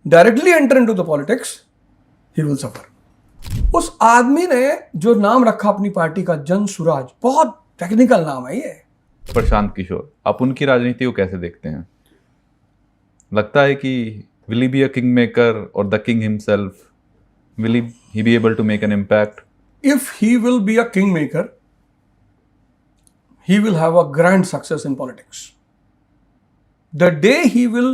Directly enter into the politics, he will suffer. उस आदमी ने जो नाम रखा अपनी पार्टी का, जन सुराज, बहुत टेक्निकल नाम है ये। प्रशांत किशोर, आप उनकी राजनीति को कैसे देखते हैं? लगता है कि will he be a kingmaker or the king himself? Will he be able to make an impact? If he will be a kingmaker, he will have a grand success in politics. The day he will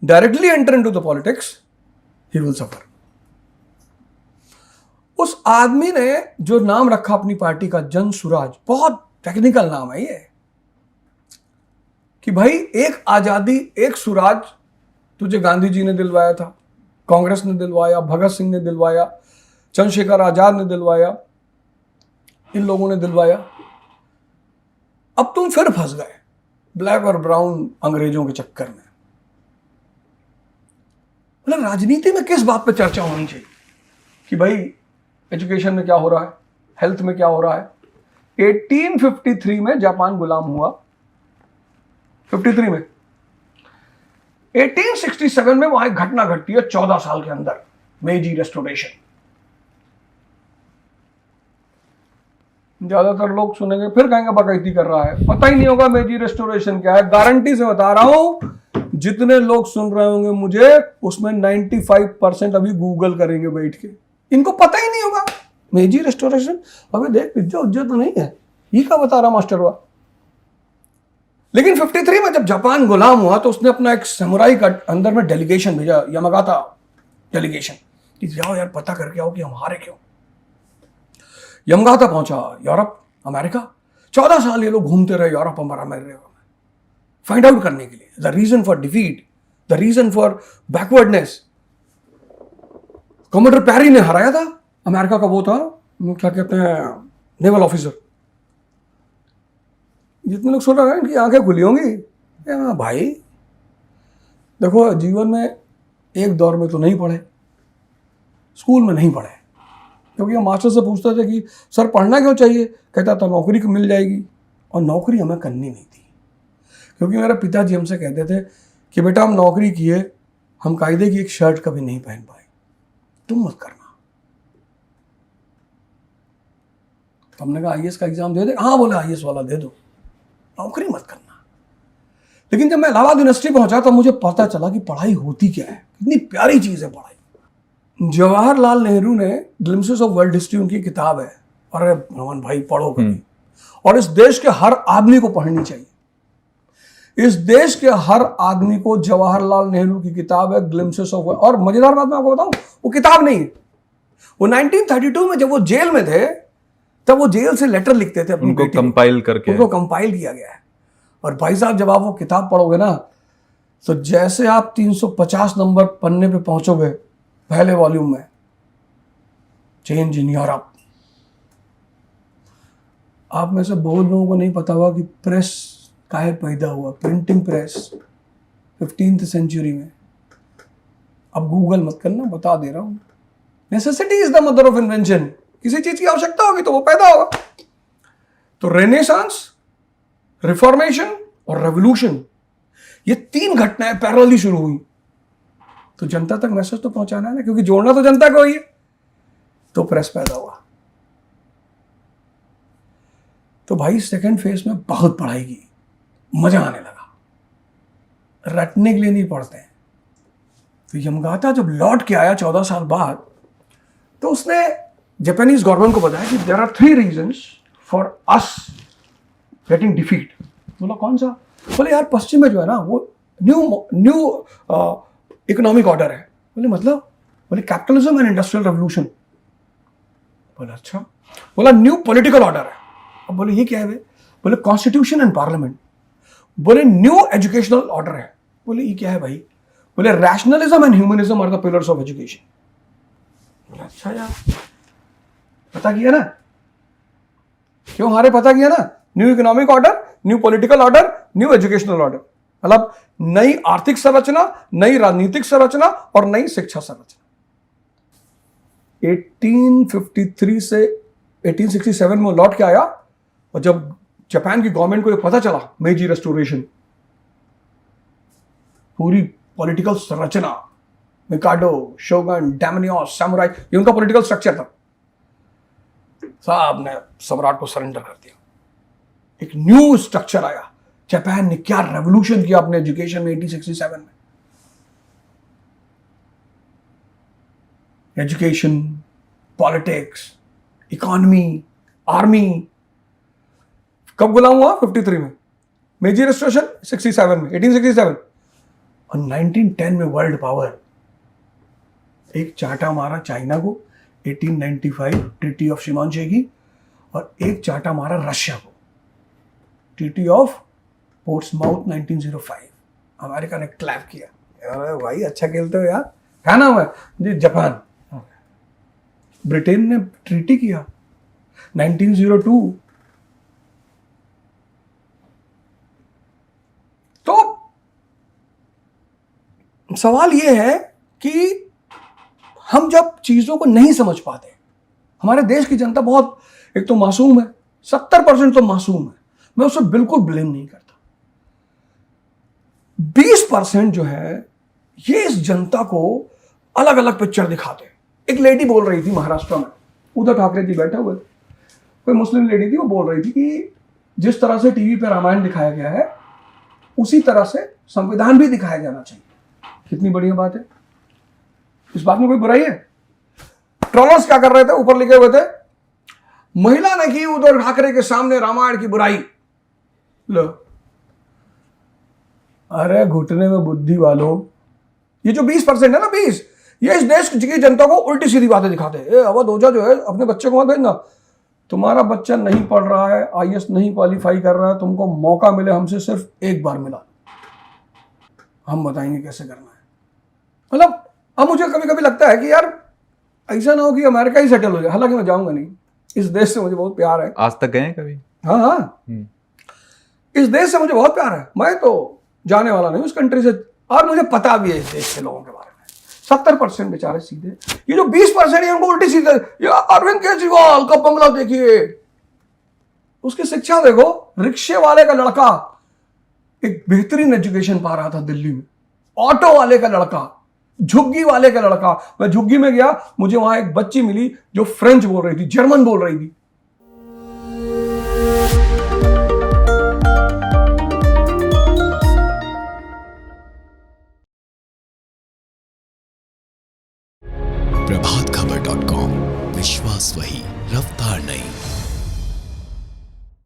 directly enter into the politics, he will suffer. उस आदमी ने जो नाम रखा अपनी party का, जन सुराज, बहुत technical नाम है ये, कि भाई एक आजादी, एक सुराज तुझे गांधी जी ने दिलवाया था, कांग्रेस ने दिलवाया, भगत सिंह ने दिलवाया, चंद्रशेखर आजाद ने दिलवाया, इन लोगों ने दिलवाया। अब तुम फिर फंस गए ब्लैक और ब्राउन अंग्रेजों के चक्कर में। मतलब राजनीति में किस बात पे चर्चा होनी चाहिए कि भाई एजुकेशन में क्या हो रहा है, हेल्थ में क्या हो रहा है। 1853 में जापान गुलाम हुआ, 53 में। 1867 में वहां एक घटना घटती है 14 साल के अंदर, मेजी रेस्टोरेशन। ज्यादातर लोग सुनेंगे फिर कहेंगे बकैती कर रहा है, पता ही नहीं होगा मेजी रेस्टोरेशन क्या है। गारंटी से बता रहा हूं, जितने लोग सुन रहे होंगे मुझे, उसमें 95% अभी गूगल करेंगे बैठ के, इनको पता ही नहीं होगा मेजी रेस्टोरेशन। अबे देख, पिज्जा उज्जा तो नहीं है, ये क्या बता रहा मास्टर हुआ। लेकिन 53 में जब जापान गुलाम हुआ तो उसने अपना एक समुराई का अंदर में डेलीगेशन भेजा, यामागाता डेलीगेशन, कि जाओ यार पता करके आओ कि हम हारे क्यों। यामागाता पहुंचा, यूरोप, अमेरिका। 14 साल ये लोग घूमते रहे यूरोप और अमेरिका में, फाइंड आउट करने के लिए the reason for defeat, the reason for backwardness. Commander Perry ने हराया था अमेरिका का, वो था क्या कहते हैं, नेवल ऑफिसर। जितने लोग सुन रहे हैं इनकी आंखें खुली होंगी। भाई देखो, जीवन में एक दौर में तो नहीं पढ़े, स्कूल में नहीं पढ़े, क्योंकि हम मास्टर से पूछते थे कि सर पढ़ना क्यों चाहिए, कहता था नौकरी मिल जाएगी। और नौकरी हमें करनी नहीं थी, क्योंकि मेरे पिताजी हमसे कहते थे कि बेटा हम नौकरी किए, हम कायदे की एक शर्ट कभी नहीं पहन पाए, तुम मत करना। तो हमने कहा आईएएस का एग्जाम दे दे। हाँ बोले आईएएस वाला दे दो, नौकरी मत करना। लेकिन जब मैं इलाहाबाद यूनिवर्सिटी पहुंचा तो मुझे पता चला कि पढ़ाई होती क्या है, कितनी प्यारी चीज है पढ़ाई। जवाहरलाल नेहरू ने ग्लिम्पसेस ऑफ वर्ल्ड हिस्ट्री उनकी किताब है, अरे नमन भाई पढ़ो कभी। और इस देश के हर आदमी को पढ़नी चाहिए। इस देश के हर आदमी को जवाहरलाल नेहरू की किताब है ग्लिम्पसेस ऑफ वर्ल्ड। और मजेदार बात मैं आपको बताऊं, वो किताब नहीं है, वो 1932 में जब वो जेल में थे तब वो जेल से लेटर लिखते थे अपनी उनको कंपाइल करके, उनको कंपाइल किया गया है। और भाई साहब जब आप वो किताब पढ़ोगे ना, तो जैसे आप 350 नंबर पन्ने पे पहुंचोगे पहले वॉल्यूम में, चेंज इन यूरोप। आप में से बहुत लोगों को नहीं पता हुआ कि प्रेस काहे पैदा हुआ, प्रिंटिंग प्रेस 15th सेंचुरी में। अब गूगल मत करना, बता दे रहा हूं। Necessity is the mother of invention. किसी चीज की आवश्यकता होगी तो वो पैदा होगा। तो रेनेसांस, रिफॉर्मेशन और रेवोल्यूशन, ये 3 घटनाएं पैरेलली शुरू हुई। तो जनता तक मैसेज तो पहुंचाना है ना, क्योंकि जोड़ना तो जनता को ही है। तो प्रेस पैदा हुआ। तो भाई सेकंड फेज में बहुत पढ़ाई की, मजा आने लगा। रटने के लिए नहीं पढ़ते हैं। तो यामागाता जब लौट के आया 14 साल बाद, तो उसने जापानीज गवर्नमेंट को बताया कि there are 3 reasons for us getting defeat. बोला कौन सा? बोले यार पश्चिम में जो है ना वो न्यू इकोनॉमिक ऑर्डर है। बोले मतलब? बोले कैपिटलिज्म एंड इंडस्ट्रियल रेवोल्यूशन। बोला अच्छा। बोला न्यू पॉलिटिकल ऑर्डर है। अब बोले ये क्या है? बोले कॉन्स्टिट्यूशन एंड पार्लियामेंट। बोले न्यू एजुकेशनल ऑर्डर है। बोले ये क्या है भाई? बोले rationalism and humanism are the pillars of education. बोला अच्छा यार, पता किया ना क्यों हारे? पता किया ना, new economic order, new political order, new educational order. मतलब नई आर्थिक संरचना, नई राजनीतिक संरचना और नई शिक्षा संरचना। 1853 से 1867 में लौट के आया। और जब जापान की गवर्नमेंट को ये पता चला मेजी रेस्टोरेशन, पूरी पॉलिटिकल संरचना, मिकाडो, शोगन, डैमनियोस, सैमुराई, ये उनका पॉलिटिकल स्ट्रक्चर था। साहब ने सम्राट को सरेंडर कर दिया। एक न्यू स्ट्रक्चर आया। जापान ने क्या रेवोल्यूशन किया अपने एजुकेशन में 1867 में। Education, politics, economy, army. कब गुलाम हुआ? 53 में। मेजी रेस्टोरेशन 67 में, 1867। और 1910 में वर्ल्ड पावर। एक चाटा मारा चाइना को 1895 ट्रीटी ऑफ शिमांशेगी, और एक चाटा मारा रशिया को ट्रीटी ऑफ पोर्ट्समाउथ 1905। अमेरिका ने क्लैप किया। अरे भाई अच्छा खेलते हो यार। क्या नाम है जी? जापान। ब्रिटेन ने ट्रीटी किया 1902। तो सवाल यह है कि हम जब चीजों को नहीं समझ पाते, हमारे देश की जनता बहुत, एक तो मासूम है, 70% तो मासूम है, मैं उसे बिल्कुल ब्लेम नहीं करता। 20% जो है ये इस जनता को अलग अलग पिक्चर दिखाते हैं। एक लेडी बोल रही थी महाराष्ट्र में, उद्धव ठाकरे जी बैठे हुए, कोई मुस्लिम लेडी थी, वो बोल रही थी कि जिस तरह से टीवी पे रामायण दिखाया गया है उसी तरह से संविधान भी दिखाया जाना चाहिए। कितनी बढ़िया बात है, इस बात में कोई बुराई है? ट्रोलर्स क्या कर रहे थे? ऊपर लिखे हुए थे, महिला ने की उद्धव ठाकरे के सामने रामायण की बुराई। लो, अरे घुटने में बुद्धि वालों, ये जो 20% है ना, 20, ये इस देश की जनता को उल्टी सीधी बातें दिखाते हैं। अवध ओझा जो है, अपने बच्चे को मत भेजना, तुम्हारा बच्चा नहीं पढ़ रहा है, आईएएस नहीं क्वालिफाई कर रहा है, तुमको मौका मिले हमसे सिर्फ एक बार मिला, हम बताएंगे कैसे करना है। मतलब अब मुझे कभी कभी लगता है कि यार ऐसा ना हो कि अमेरिका ही सेटल हो जाए। हालांकि मैं जाऊंगा नहीं, इस देश से मुझे बहुत प्यार है। आज तक गए हैं कभी? हाँ, इस देश से मुझे बहुत प्यार है। मैं तो जाने वाला नहीं उस कंट्री से, और मुझे पता भी है इस देश के लोगों के बारे में। 70% बेचारे सीधे, ये जो 20% है उनको उल्टी सीधे। ये अरविंद केजरीवाल का बंगला देखिए, उसकी शिक्षा देखो। रिक्शे वाले का लड़का एक बेहतरीन एजुकेशन पा रहा था दिल्ली में, ऑटो वाले का लड़का, झुग्गी वाले का लड़का। मैं झुग्गी में गया, मुझे वहां एक बच्ची मिली जो फ्रेंच बोल रही थी, जर्मन बोल रही थी।